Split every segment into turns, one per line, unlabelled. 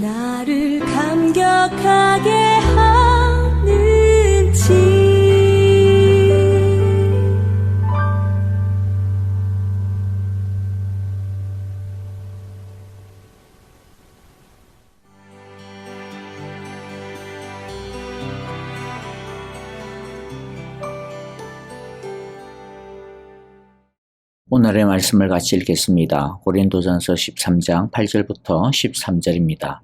나를 감격하게 하는지.
오늘의 말씀을 같이 읽겠습니다. 고린도전서 13장 8절부터 13절입니다.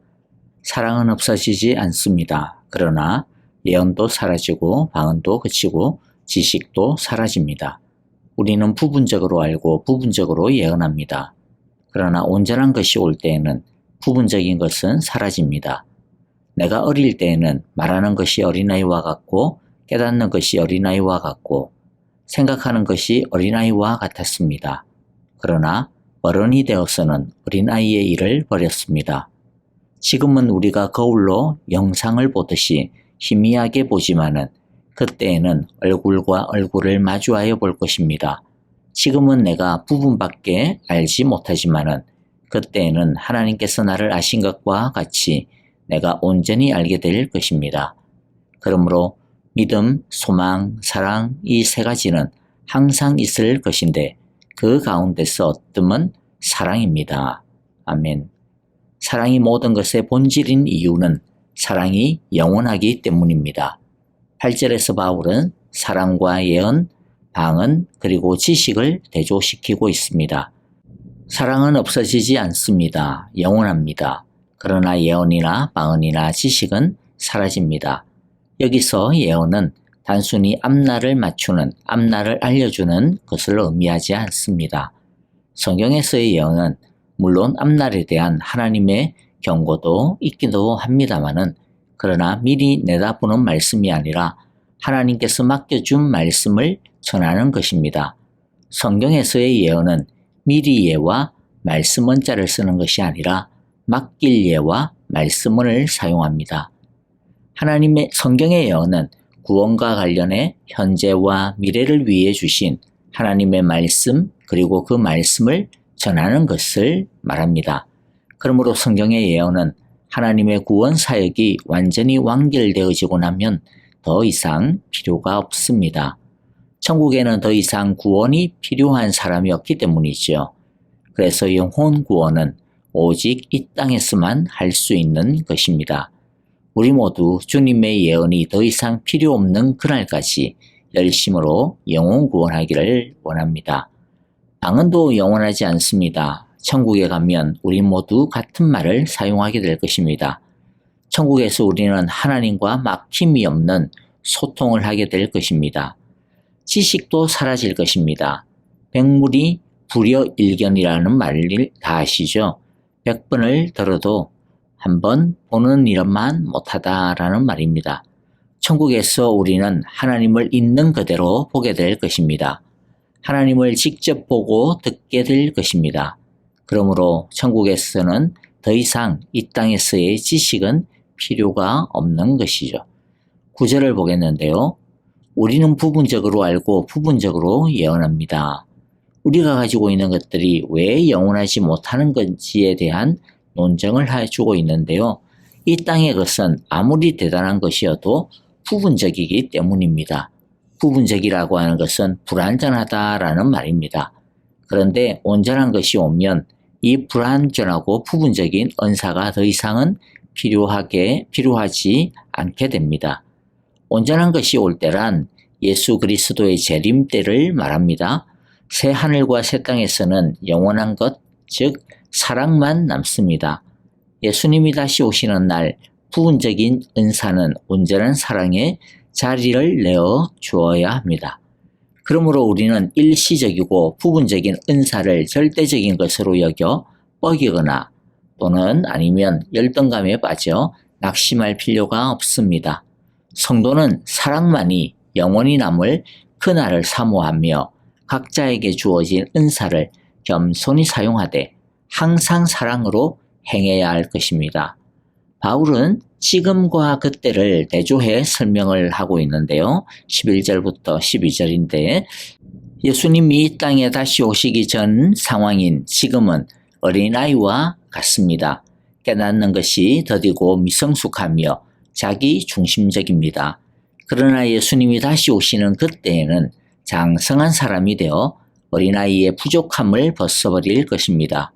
사랑은 없어지지 않습니다. 그러나 예언도 사라지고 방언도 그치고 지식도 사라집니다. 우리는 부분적으로 알고 부분적으로 예언합니다. 그러나 온전한 것이 올 때에는 부분적인 것은 사라집니다. 내가 어릴 때에는 말하는 것이 어린아이와 같고 깨닫는 것이 어린아이와 같고 생각하는 것이 어린아이와 같았습니다. 그러나 어른이 되어서는 어린아이의 일을 버렸습니다. 지금은 우리가 거울로 영상을 보듯이 희미하게 보지만은 그때에는 얼굴과 얼굴을 마주하여 볼 것입니다. 지금은 내가 부분밖에 알지 못하지만은 그때에는 하나님께서 나를 아신 것과 같이 내가 온전히 알게 될 것입니다. 그러므로 믿음, 소망, 사랑 이 세 가지는 항상 있을 것인데 그 가운데서 어뜸은 사랑입니다. 아멘. 사랑이 모든 것의 본질인 이유는 사랑이 영원하기 때문입니다. 8절에서 바울은 사랑과 예언, 방언, 그리고 지식을 대조시키고 있습니다. 사랑은 없어지지 않습니다. 영원합니다. 그러나 예언이나 방언이나 지식은 사라집니다. 여기서 예언은 단순히 앞날을 맞추는, 앞날을 알려주는 것을 의미하지 않습니다. 성경에서의 예언은 물론 앞날에 대한 하나님의 경고도 있기도 합니다마는 그러나 미리 내다보는 말씀이 아니라 하나님께서 맡겨준 말씀을 전하는 것입니다. 성경에서의 예언은 미리 예와 말씀원자를 쓰는 것이 아니라 맡길 예와 말씀원을 사용합니다. 하나님의 성경의 예언은 구원과 관련해 현재와 미래를 위해 주신 하나님의 말씀 그리고 그 말씀을 전하는 것을 말합니다. 그러므로 성경의 예언은 하나님의 구원 사역이 완전히 완결되어지고 나면 더 이상 필요가 없습니다. 천국에는 더 이상 구원이 필요한 사람이 없기 때문이죠. 그래서 영혼 구원은 오직 이 땅에서만 할 수 있는 것입니다. 우리 모두 주님의 예언이 더 이상 필요 없는 그날까지 열심으로 영혼 구원하기를 원합니다. 방언도 영원하지 않습니다. 천국에 가면 우리 모두 같은 말을 사용하게 될 것입니다. 천국에서 우리는 하나님과 막힘이 없는 소통을 하게 될 것입니다. 지식도 사라질 것입니다. 백물이 불여일견이라는 말을 다 아시죠? 100번을 들어도 한 번 보는 일만 못하다라는 말입니다. 천국에서 우리는 하나님을 있는 그대로 보게 될 것입니다. 하나님을 직접 보고 듣게 될 것입니다. 그러므로 천국에서는 더 이상 이 땅에서의 지식은 필요가 없는 것이죠. 9절을 보겠는데요. 우리는 부분적으로 알고 부분적으로 예언합니다. 우리가 가지고 있는 것들이 왜 영원하지 못하는 건지에 대한 논쟁을 해주고 있는데요. 이 땅의 것은 아무리 대단한 것이어도 부분적이기 때문입니다. 부분적이라고 하는 것은 불완전하다라는 말입니다. 그런데 온전한 것이 오면 이 불완전하고 부분적인 은사가 더 이상은 필요하지 않게 됩니다. 온전한 것이 올 때란 예수 그리스도의 재림 때를 말합니다. 새 하늘과 새 땅에서는 영원한 것, 즉 사랑만 남습니다. 예수님이 다시 오시는 날 부분적인 은사는 온전한 사랑에 자리를 내어 주어야 합니다. 그러므로 우리는 일시적이고 부분적인 은사를 절대적인 것으로 여겨 뻐기거나 또는 아니면 열등감에 빠져 낙심할 필요가 없습니다. 성도는 사랑만이 영원히 남을 그날을 사모하며 각자에게 주어진 은사를 겸손히 사용하되 항상 사랑으로 행해야 할 것입니다. 바울은 지금과 그때를 대조해 설명을 하고 있는데요. 11절부터 12절인데 예수님이 이 땅에 다시 오시기 전 상황인 지금은 어린아이와 같습니다. 깨닫는 것이 더디고 미성숙하며 자기 중심적입니다. 그러나 예수님이 다시 오시는 그때에는 장성한 사람이 되어 어린아이의 부족함을 벗어버릴 것입니다.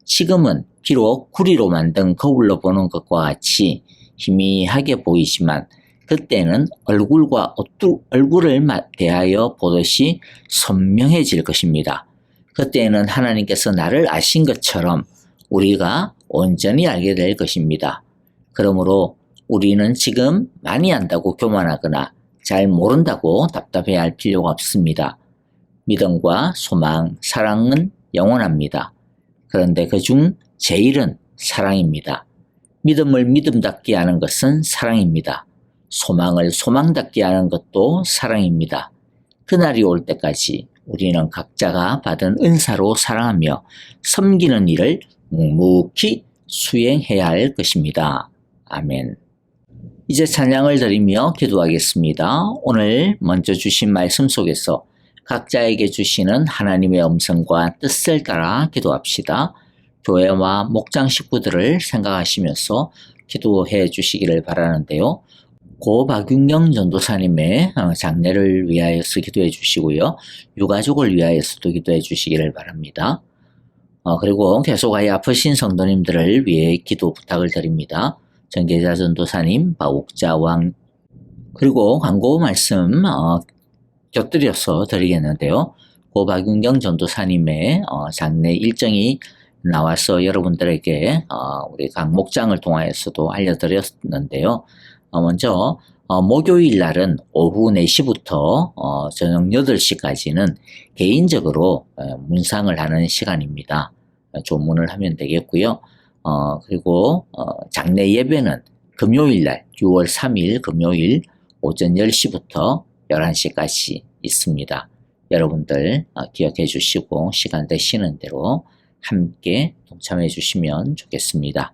지금은 비록 구리로 만든 거울로 보는 것과 같이 희미하게 보이지만 그때는 얼굴을 대하여 보듯이 선명해질 것입니다. 그때는 하나님께서 나를 아신 것처럼 우리가 온전히 알게 될 것입니다. 그러므로 우리는 지금 많이 안다고 교만하거나 잘 모른다고 답답해할 필요가 없습니다. 믿음과 소망, 사랑은 영원합니다. 그런데 그중 제일은 사랑입니다. 믿음을 믿음답게 하는 것은 사랑입니다. 소망을 소망답게 하는 것도 사랑입니다. 그날이 올 때까지 우리는 각자가 받은 은사로 사랑하며 섬기는 일을 묵묵히 수행해야 할 것입니다. 아멘. 이제 찬양을 드리며 기도하겠습니다. 오늘 먼저 주신 말씀 속에서 각자에게 주시는 하나님의 음성과 뜻을 따라 기도합시다. 교회와 목장 식구들을 생각하시면서 기도해 주시기를 바라는데요. 고 박윤경 전도사님의 장례를 위하여서 기도해 주시고요. 유가족을 위하여서도 기도해 주시기를 바랍니다. 그리고 계속하여 아프신 성도님들을 위해 기도 부탁을 드립니다. 정계자 전도사님, 박옥자 왕, 그리고 광고 말씀 곁들여서 드리겠는데요. 고 박윤경 전도사님의 장례 일정이 나와서 여러분들에게 우리 각 목장을 통하여서도 알려드렸는데요. 먼저 목요일 날은 오후 4시부터 저녁 8시까지는 개인적으로 문상을 하는 시간입니다. 조문을 하면 되겠고요. 그리고 장례 예배는 금요일 날 6월 3일 금요일 오전 10시부터 11시까지 있습니다. 여러분들 기억해 주시고 시간 되시는 대로 함께 동참해 주시면 좋겠습니다.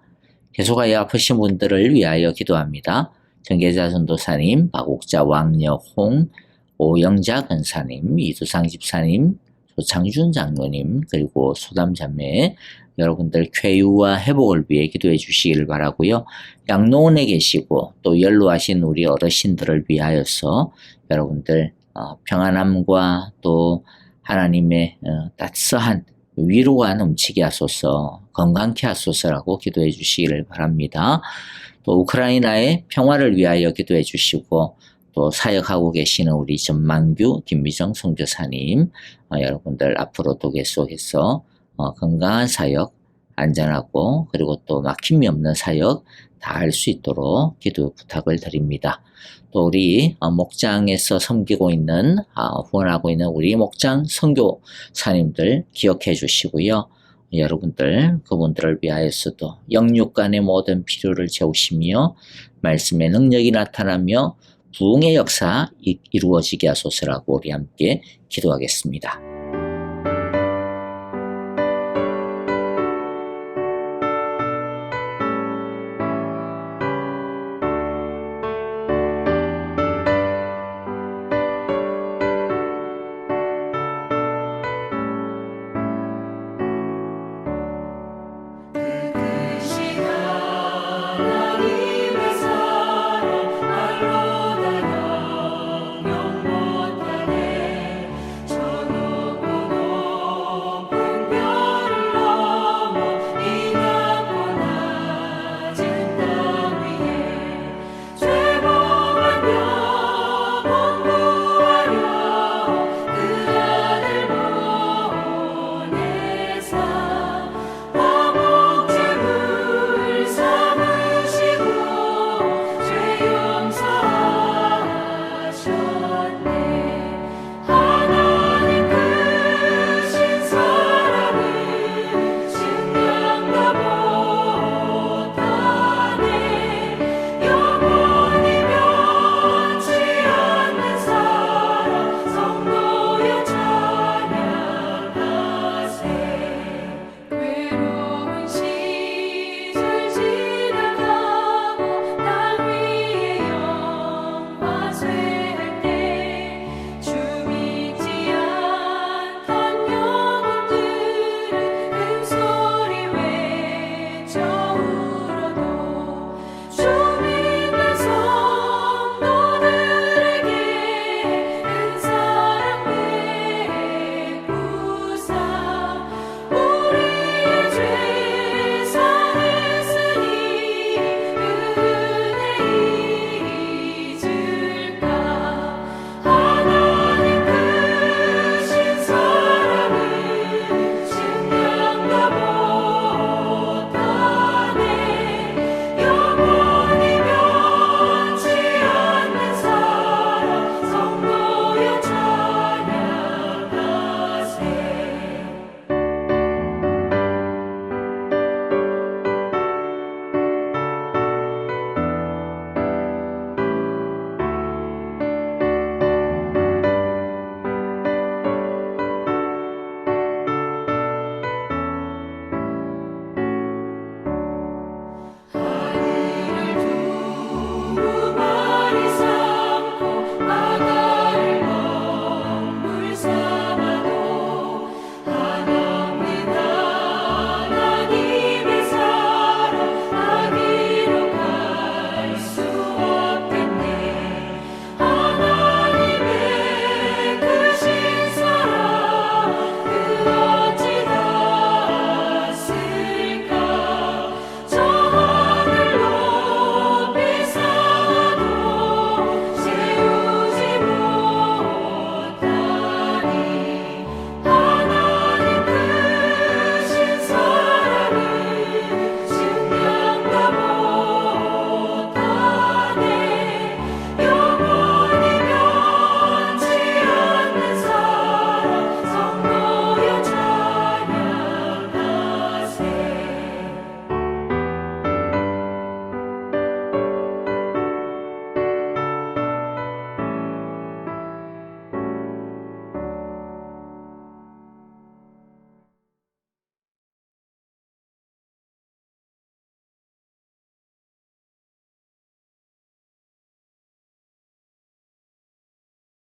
계속하여 아프신 분들을 위하여 기도합니다. 정계자 전도사님, 박옥자 왕여홍, 오영자 권사님, 이두상 집사님, 조창준 장로님, 그리고 소담자매 여러분들 쾌유와 회복을 위해 기도해 주시기를 바라고요. 양로원에 계시고 또 연로하신 우리 어르신들을 위하여서 여러분들 평안함과 또 하나님의 따스한 위로가 넘치게 하소서, 건강케 하소서라고 기도해 주시기를 바랍니다. 또 우크라이나의 평화를 위하여 기도해 주시고 또 사역하고 계시는 우리 전만규, 김미정 선교사님 여러분들 앞으로도 계속해서 건강한 사역, 안전하고 그리고 또 막힘이 없는 사역 다 할 수 있도록 기도 부탁을 드립니다. 또 우리 목장에서 섬기고 있는 후원하고 있는 우리 목장 선교사님들 기억해 주시고요. 여러분들 그분들을 위하여서도 영육간의 모든 필요를 채우시며 말씀의 능력이 나타나며 부흥의 역사 이루어지게 하소서라고 우리 함께 기도하겠습니다.